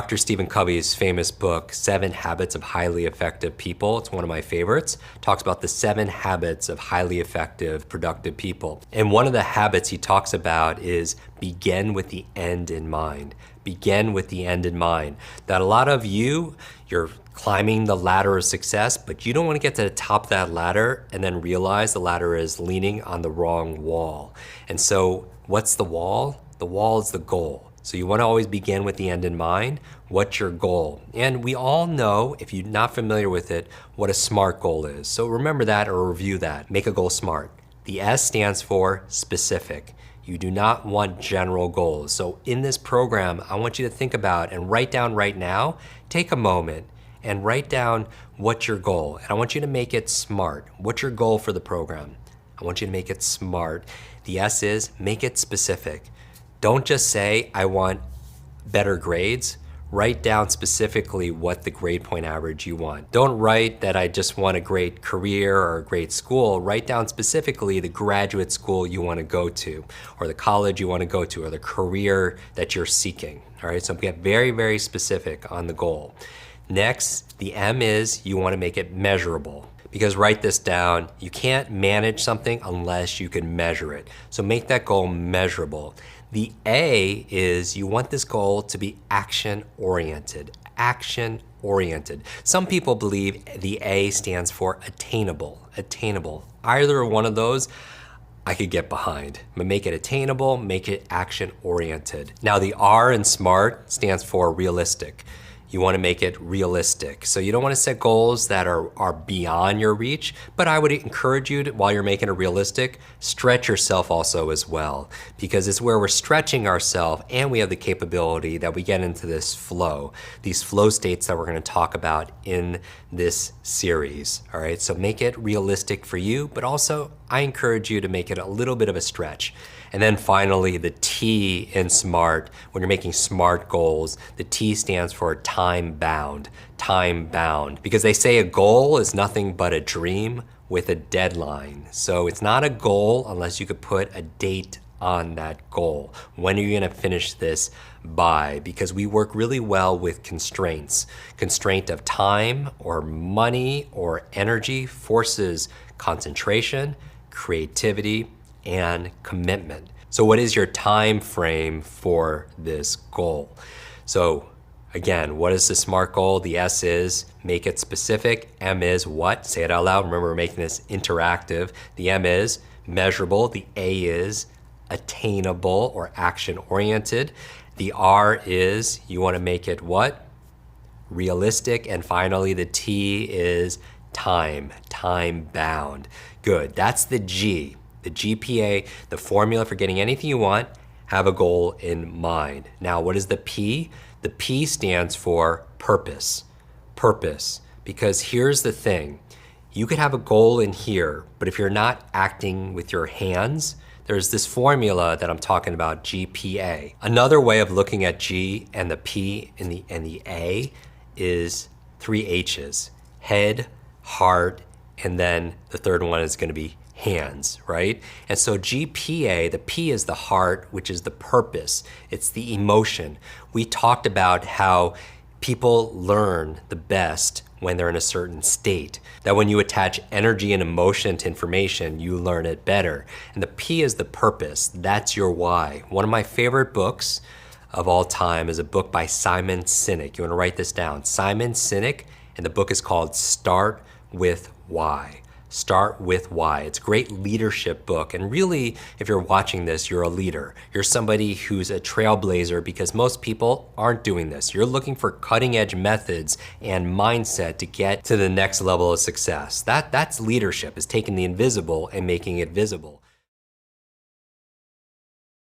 Dr. Stephen Covey's famous book, 7 Habits of Highly Effective People, it's one of my favorites, talks about the 7 habits of highly effective, productive people. And one of the habits he talks about is begin with the end in mind. Begin with the end in mind. That a lot of you're climbing the ladder of success, but you don't want to get to the top of that ladder and then realize the ladder is leaning on the wrong wall. And so what's the wall? The wall is the goal. So you want to always begin with the end in mind. What's your goal? And we all know, if you're not familiar with it, what a SMART goal is. So remember that or review that. Make a goal SMART. The S stands for specific. You do not want general goals. So in this program, I want you to think about and write down right now, take a moment and write down what's your goal. And I want you to make it SMART. What's your goal for the program? I want you to make it SMART. The S is make it specific. Don't just say, I want better grades. Write down specifically what the grade point average you want. Don't write that I just want a great career or a great school. Write down specifically the graduate school you want to go to, or the college you want to go to, or the career that you're seeking. All right, so get very, very specific on the goal. Next, the M is you want to make it measurable. Because write this down, you can't manage something unless you can measure it. So make that goal measurable. The A is you want this goal to be action-oriented. Action-oriented. Some people believe the A stands for attainable. Attainable. Either one of those, I could get behind. But make it attainable, make it action-oriented. Now the R in SMART stands for realistic. You want to make it realistic. So you don't want to set goals that are beyond your reach, but I would encourage you to, while you're making it realistic, stretch yourself also as well, because it's where we're stretching ourselves and we have the capability that we get into this flow, these flow states that we're going to talk about in this series. All right, so make it realistic for you, but also I encourage you to make it a little bit of a stretch. And then finally, the T in SMART, when you're making SMART goals, the T stands for time bound, because they say a goal is nothing but a dream with a deadline. So it's not a goal unless you could put a date on that goal. When are you gonna finish this by? Because we work really well with constraints. Constraint of time or money or energy forces concentration, creativity, and commitment. So what is your time frame for this goal? So again, what is the SMART goal? The S is make it specific. M is what? Say it out loud. Remember, we're making this interactive. The M is measurable. The A is attainable or action-oriented. The R is you want to make it what? Realistic. And finally, the T is time bound. Good. That's the G. The GPA, the formula for getting anything you want, have a goal in mind. Now, what is the P? The P stands for purpose. Purpose. Because here's the thing. You could have a goal in here, but if you're not acting with your hands, there's this formula that I'm talking about, GPA. Another way of looking at G and the P and the A is 3 H's. Head, heart, and then the third one is gonna be hands, right? And so GPA, the P is the heart, which is the purpose. It's the emotion. We talked about how people learn the best when they're in a certain state. That when you attach energy and emotion to information, you learn it better. And the P is the purpose. That's your why. One of my favorite books of all time is a book by Simon Sinek. You wanna write this down. Simon Sinek, and the book is called Start With Why. Start with why. It's a great leadership book. And really, if you're watching this, you're a leader. You're somebody who's a trailblazer because most people aren't doing this. You're looking for cutting edge methods and mindset to get to the next level of success. That's leadership, is taking the invisible and making it visible.